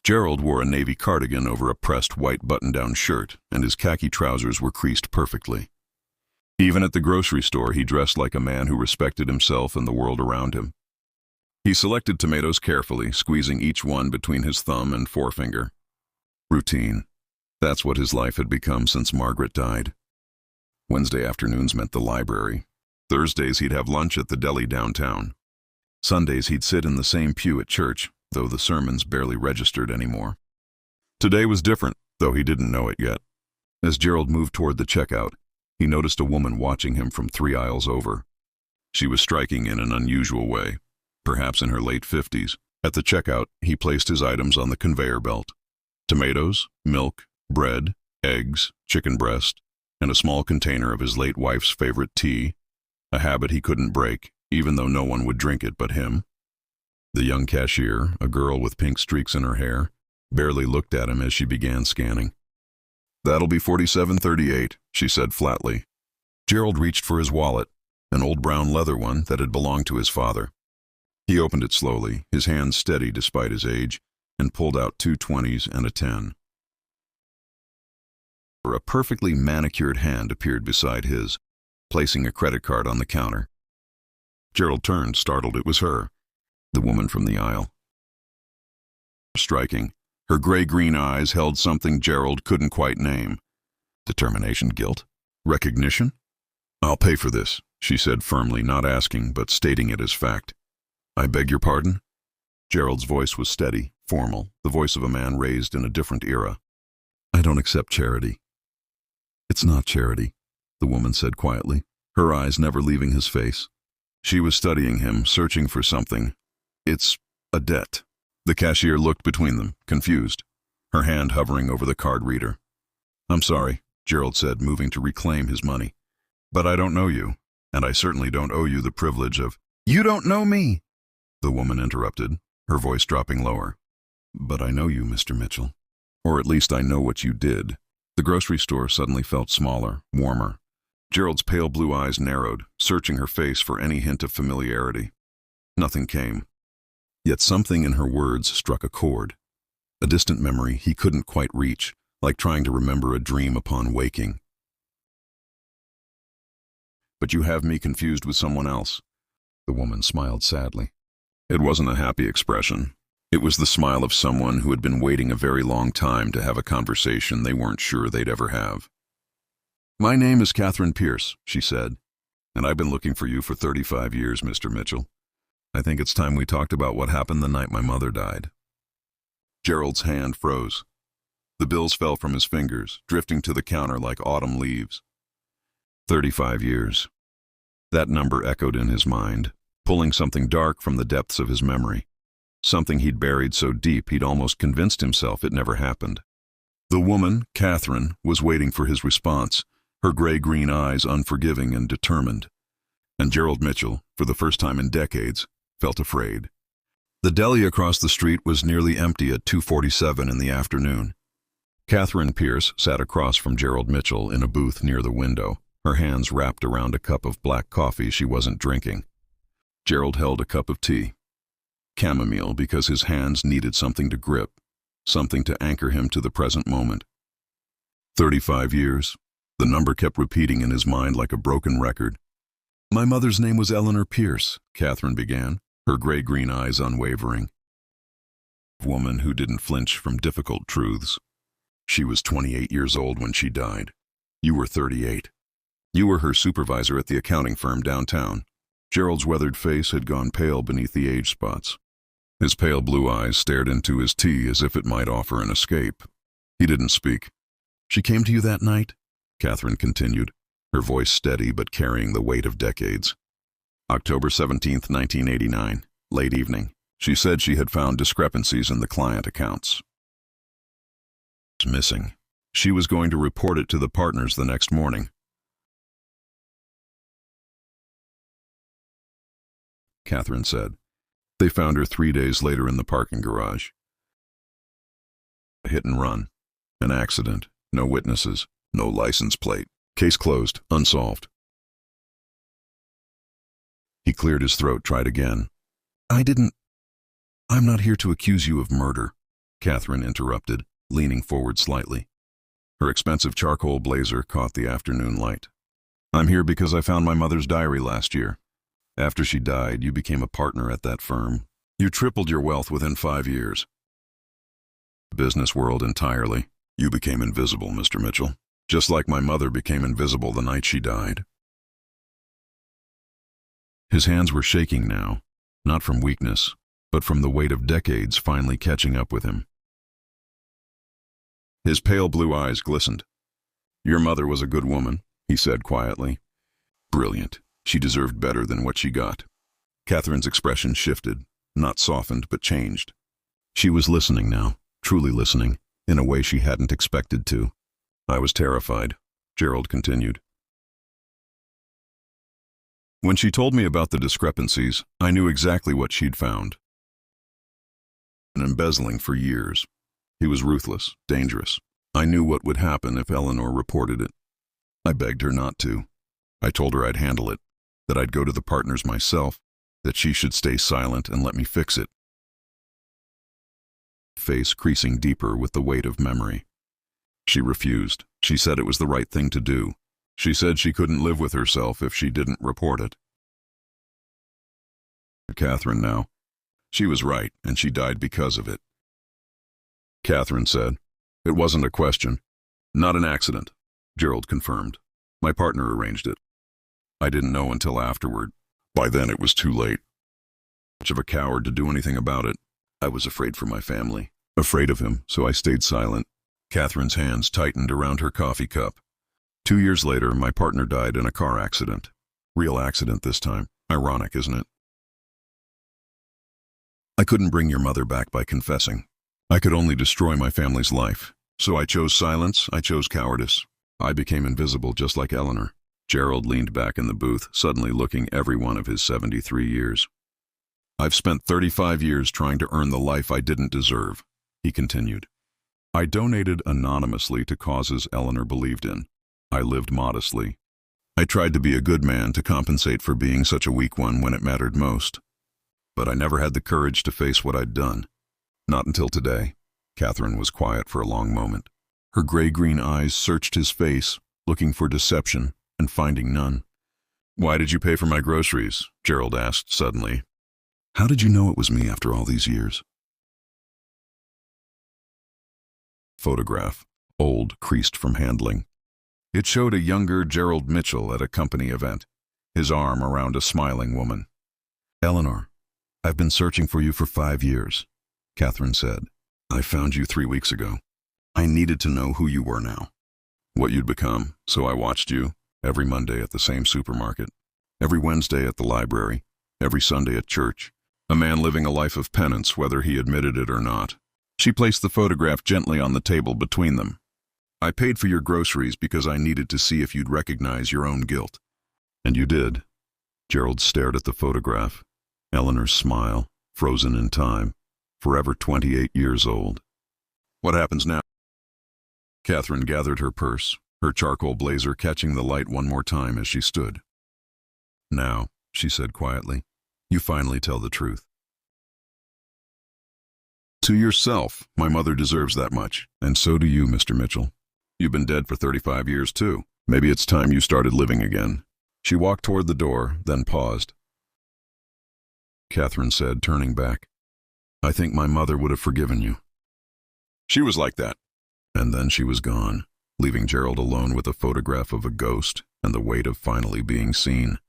Gerald wore a navy cardigan over a pressed white button-down shirt, and his khaki trousers were creased perfectly. Even at the grocery store, he dressed like a man who respected himself and the world around him. He selected tomatoes carefully, squeezing each one between his thumb and forefinger. Routine. That's what his life had become since Margaret died. Wednesday afternoons meant the library. Thursdays he'd have lunch at the deli downtown. Sundays he'd sit in the same pew at church, though the sermons barely registered anymore. Today was different, though he didn't know it yet. As Gerald moved toward the checkout, he noticed a woman watching him from 3 aisles over. She was striking in an unusual way, perhaps in her late 50s. At the checkout, he placed his items on the conveyor belt. Tomatoes, milk, bread, eggs, chicken breast, and a small container of his late wife's favorite tea, a habit he couldn't break, even though no one would drink it but him. The young cashier, a girl with pink streaks in her hair, barely looked at him as she began scanning. "That'll be $47.38, she said flatly. Gerald reached for his wallet, an old brown leather one that had belonged to his father. He opened it slowly, his hands steady despite his age, and pulled out 2 20s and a 10. A perfectly manicured hand appeared beside his, placing a credit card on the counter. Gerald turned, startled. It was her, the woman from the aisle. Striking, her gray-green eyes held something Gerald couldn't quite name. Determination, guilt, recognition? "I'll pay for this," she said firmly, not asking, but stating it as fact. "I beg your pardon?" Gerald's voice was steady, formal, the voice of a man raised in a different era. "I don't accept charity." "It's not charity," the woman said quietly, her eyes never leaving his face. She was studying him, searching for something. "It's a debt." The cashier looked between them, confused, her hand hovering over the card reader. "I'm sorry," Gerald said, moving to reclaim his money. "But I don't know you, and I certainly don't owe you the privilege of—" "You don't know me," the woman interrupted, her voice dropping lower. "But I know you, Mr. Mitchell. Or at least I know what you did." The grocery store suddenly felt smaller, warmer. Gerald's pale blue eyes narrowed, searching her face for any hint of familiarity. Nothing came. Yet something in her words struck a chord. A distant memory he couldn't quite reach, like trying to remember a dream upon waking. "But you have me confused with someone else." The woman smiled sadly. It wasn't a happy expression. It was the smile of someone who had been waiting a very long time to have a conversation they weren't sure they'd ever have. "My name is Eleanor Pierce," she said, "and I've been looking for you for 35 years, Mr. Mitchell. I think it's time we talked about what happened the night my mother died." Gerald's hand froze. The bills fell from his fingers, drifting to the counter like autumn leaves. 35 years. That number echoed in his mind, pulling something dark from the depths of his memory. Something he'd buried so deep he'd almost convinced himself it never happened. The woman, Catherine, was waiting for his response, her gray-green eyes unforgiving and determined. And Gerald Mitchell, for the first time in decades, felt afraid. The deli across the street was nearly empty at 2:47 in the afternoon. Eleanor Pierce sat across from Gerald Mitchell in a booth near the window, her hands wrapped around a cup of black coffee she wasn't drinking. Gerald held a cup of tea. Chamomile, because his hands needed something to grip, something to anchor him to the present moment. 35 years. The number kept repeating in his mind like a broken record. "My mother's name was Eleanor Pierce," Catherine began, her gray-green eyes unwavering. A woman who didn't flinch from difficult truths. "She was 28 years old when she died. You were 38. You were her supervisor at the accounting firm downtown." Gerald's weathered face had gone pale beneath the age spots. His pale blue eyes stared into his tea as if it might offer an escape. He didn't speak. "She came to you that night?" Catherine continued, her voice steady but carrying the weight of decades. "October 17th, 1989, late evening. She said she had found discrepancies in the client accounts. Missing. She was going to report it to the partners the next morning." Catherine said. "They found her 3 days later in the parking garage. A hit and run. An accident. No witnesses. No license plate. Case closed. Unsolved." He cleared his throat, tried again. I'm not here to accuse you of murder." Catherine interrupted, leaning forward slightly. Her expensive charcoal blazer caught the afternoon light. I'm here because I found my mother's diary last year. After she died, you became a partner at that firm. You tripled your wealth within 5 years. Business world entirely. You became invisible, Mr. Mitchell. Just like my mother became invisible the night she died. His hands were shaking now, not from weakness, but from the weight of decades finally catching up with him. His pale blue eyes glistened. Your mother was a good woman, he said quietly. Brilliant. She deserved better than what she got. Catherine's expression shifted, not softened, but changed. She was listening now, truly listening, in a way she hadn't expected to. I was terrified, Gerald continued. When she told me about the discrepancies, I knew exactly what she'd found. And embezzling for years. He was ruthless, dangerous. I knew what would happen if Eleanor reported it. I begged her not to. I told her I'd handle it, that I'd go to the partners myself, that she should stay silent and let me fix it. Face creasing deeper with the weight of memory. She refused. She said it was the right thing to do. She said she couldn't live with herself if she didn't report it. Catherine now. She was right, and she died because of it. Catherine said. It wasn't a question. Not an accident, Gerald confirmed. My partner arranged it. I didn't know until afterward. By then it was too late. Much of a coward to do anything about it. I was afraid for my family. Afraid of him, so I stayed silent. Catherine's hands tightened around her coffee cup. 2 years later, my partner died in a car accident. Real accident this time. Ironic, isn't it? I couldn't bring your mother back by confessing. I could only destroy my family's life. So I chose silence, I chose cowardice. I became invisible just like Eleanor. Gerald leaned back in the booth, suddenly looking every one of his 73 years. I've spent 35 years trying to earn the life I didn't deserve, he continued. I donated anonymously to causes Eleanor believed in. I lived modestly. I tried to be a good man to compensate for being such a weak one when it mattered most. But I never had the courage to face what I'd done. Not until today. Catherine was quiet for a long moment. Her gray-green eyes searched his face, looking for deception, and finding none. Why did you pay for my groceries? Gerald asked suddenly. How did you know it was me after all these years? Photograph, old, creased from handling. It showed a younger Gerald Mitchell at a company event, his arm around a smiling woman. Eleanor, I've been searching for you for 5 years, Catherine said. I found you 3 weeks ago. I needed to know who you were now, what you'd become, so I watched you every Monday at the same supermarket, every Wednesday at the library, every Sunday at church, a man living a life of penance whether he admitted it or not. She placed the photograph gently on the table between them. I paid for your groceries because I needed to see if you'd recognize your own guilt. And you did. Gerald stared at the photograph. Eleanor's smile, frozen in time, forever 28 years old. What happens now? Catherine gathered her purse, her charcoal blazer catching the light one more time as she stood. Now, she said quietly, you finally tell the truth. To yourself, my mother deserves that much, and so do you, Mr. Mitchell. You've been dead for 35 years, too. Maybe it's time you started living again. She walked toward the door, then paused. Catherine said, turning back, I think my mother would have forgiven you. She was like that. And then she was gone, leaving Gerald alone with a photograph of a ghost and the weight of finally being seen.